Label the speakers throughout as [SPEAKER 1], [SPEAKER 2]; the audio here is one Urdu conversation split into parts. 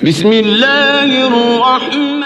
[SPEAKER 1] بسم اللہ الرحمن۔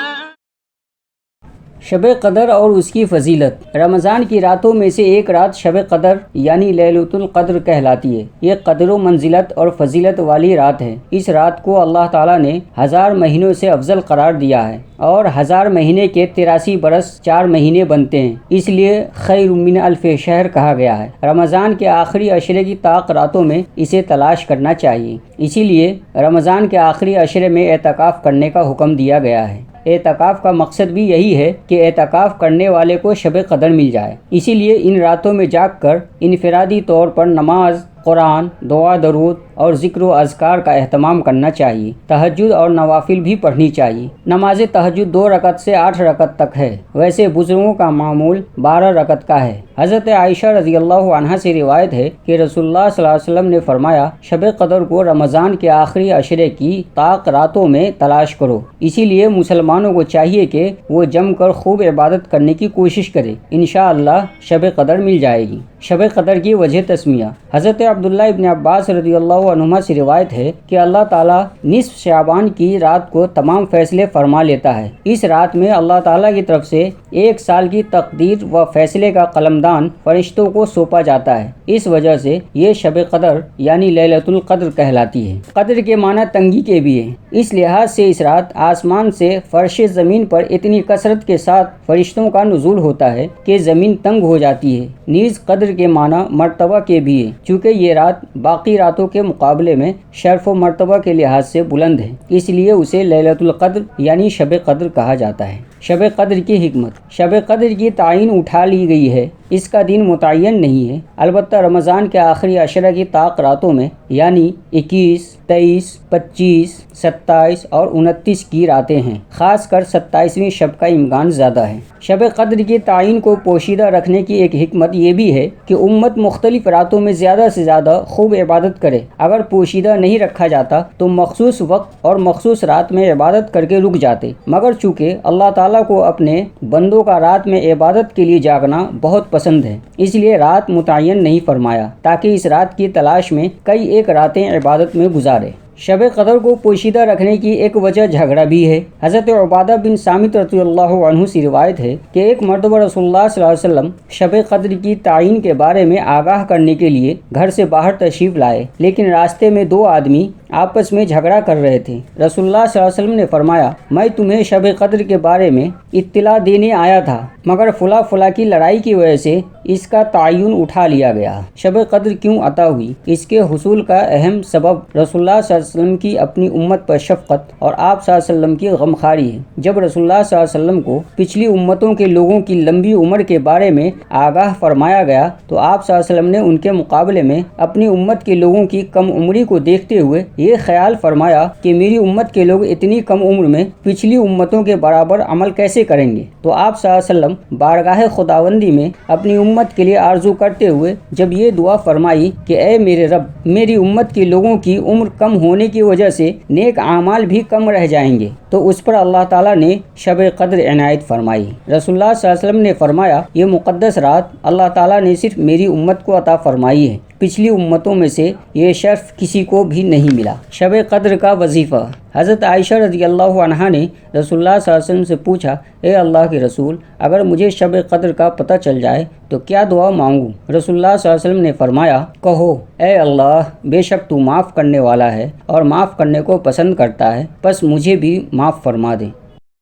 [SPEAKER 2] شب قدر اور اس کی فضیلت۔ رمضان کی راتوں میں سے ایک رات شب قدر یعنی لیلۃ القدر کہلاتی ہے۔ یہ قدر و منزلت اور فضیلت والی رات ہے۔ اس رات کو اللہ تعالیٰ نے 1000 مہینوں سے افضل قرار دیا ہے، اور 1000 مہینے کے 83 برس 4 مہینے بنتے ہیں، اس لیے خیر من الف شہر کہا گیا ہے۔ رمضان کے آخری عشرے کی طاق راتوں میں اسے تلاش کرنا چاہیے، اسی لیے رمضان کے آخری عشرے میں اعتکاف کرنے کا حکم دیا گیا ہے۔ اعتکاف کا مقصد بھی یہی ہے کہ اعتکاف کرنے والے کو شب قدر مل جائے، اسی لیے ان راتوں میں جاگ کر انفرادی طور پر نماز، قرآن، دعا درود اور ذکر و اذکار کا اہتمام کرنا چاہیے۔ تہجد اور نوافل بھی پڑھنی چاہیے۔ نماز تہجد 2 رکعت سے 8 رکعت تک ہے، ویسے بزرگوں کا معمول 12 رکعت کا ہے۔ حضرت عائشہ رضی اللہ عنہا سے روایت ہے کہ رسول اللہ صلی اللہ علیہ وسلم نے فرمایا، شب قدر کو رمضان کے آخری عشرے کی طاق راتوں میں تلاش کرو، اسی لیے مسلمانوں کو چاہیے کہ وہ جم کر خوب عبادت کرنے کی کوشش کرے، انشاءاللہ شب قدر مل جائے گی۔ شب قدر کی وجہ تسمیہ۔ حضرت عبداللہ ابن عباس رضی اللہ عنہما سے روایت ہے کہ اللہ تعالیٰ نصف شعبان کی رات کو تمام فیصلے فرما لیتا ہے۔ اس رات میں اللہ تعالیٰ کی طرف سے 1 سال کی تقدیر و فیصلے کا قلمدان فرشتوں کو سونپا جاتا ہے، اس وجہ سے یہ شب قدر یعنی لیلۃ القدر کہلاتی ہے۔ قدر کے معنی تنگی کے بھی ہیں، اس لحاظ سے اس رات آسمان سے فرش زمین پر اتنی کثرت کے ساتھ فرشتوں کا نزول ہوتا ہے کہ زمین تنگ ہو جاتی ہے۔ نیز قدر کے معنی مرتبہ کے بھی ہیں، چونکہ یہ رات باقی راتوں کے مقابلے میں شرف و مرتبہ کے لحاظ سے بلند ہے، اس لیے اسے لیلۃ القدر یعنی شب قدر کہا جاتا ہے۔ شب قدر کی حکمت۔ شب قدر کی تعین اٹھا لی گئی ہے، اس کا دن متعین نہیں ہے، البتہ رمضان کے آخری عشرہ کی طاق راتوں میں یعنی 21، 23، 25، 27 اور 29 کی راتیں ہیں، خاص کر 27ویں شب کا امکان زیادہ ہے۔ شب قدر کی تعین کو پوشیدہ رکھنے کی ایک حکمت یہ بھی ہے کہ امت مختلف راتوں میں زیادہ سے زیادہ خوب عبادت کرے۔ اگر پوشیدہ نہیں رکھا جاتا تو مخصوص وقت اور مخصوص رات میں عبادت کر کے رک جاتے، مگر چونکہ اللہ تعالیٰ کو اپنے بندوں کا رات میں عبادت کے لیے جاگنا بہت پسند ہے، اس لیے رات متعین نہیں فرمایا تاکہ اس رات کی تلاش میں کئی ایک راتیں عبادت میں گزارے۔ شب قدر کو پوشیدہ رکھنے کی ایک وجہ جھگڑا بھی ہے۔ حضرت عبادہ بن صامت رضی اللہ عنہ سے روایت ہے کہ ایک مرتبہ رسول اللہ صلی اللہ علیہ وسلم شب قدر کی تعین کے بارے میں آگاہ کرنے کے لیے گھر سے باہر تشریف لائے، لیکن راستے میں 2 آدمی آپس میں جھگڑا کر رہے تھے۔ رسول اللہ صلی اللہ علیہ وسلم نے فرمایا، میں تمہیں شب قدر کے بارے میں اطلاع دینے آیا تھا، مگر فلاں کی لڑائی کی وجہ سے اس کا تعین اٹھا لیا گیا۔ شب قدر کیوں عطا ہوئی؟ اس کے حصول کا اہم سبب رسول اللہ صلی اللہ علیہ وسلم کی اپنی امت پر شفقت اور آپ صلی اللہ علیہ وسلم کی غمخواری ہے۔ جب رسول اللہ صلی اللہ علیہ وسلم کو پچھلی امتوں کے لوگوں کی لمبی عمر کے بارے میں آگاہ فرمایا گیا تو آپ صلی اللہ علیہ وسلم نے ان کے مقابلے میں اپنی امت کے لوگوں کی کم عمری کو دیکھتے ہوئے یہ خیال فرمایا کہ میری امت کے لوگ اتنی کم عمر میں پچھلی امتوں کے برابر عمل کیسے کریں گے؟ تو آپ صلی اللہ علیہ وسلم بارگاہ خداوندی میں اپنی امت کے لیے آرزو کرتے ہوئے جب یہ دعا فرمائی کہ اے میرے رب، میری امت کے لوگوں کی عمر کم ہونے کی وجہ سے نیک اعمال بھی کم رہ جائیں گے، تو اس پر اللہ تعالیٰ نے شب قدر عنایت فرمائی۔ رسول اللہ صلی اللہ علیہ وسلم نے فرمایا، یہ مقدس رات اللہ تعالیٰ نے صرف میری امت کو عطا فرمائی ہے، پچھلی امتوں میں سے یہ شرف کسی کو بھی نہیں ملا۔ شب قدر کا وظیفہ۔ حضرت عائشہ رضی اللہ عنہا نے رسول اللہ صلی اللہ علیہ وسلم سے پوچھا، اے اللہ کے رسول، اگر مجھے شب قدر کا پتہ چل جائے تو کیا دعا مانگوں؟ رسول اللہ صلی اللہ علیہ وسلم نے فرمایا، کہو، اے اللہ، بے شک تو معاف کرنے والا ہے اور معاف کرنے کو پسند کرتا ہے، بس مجھے بھی معاف فرما دے۔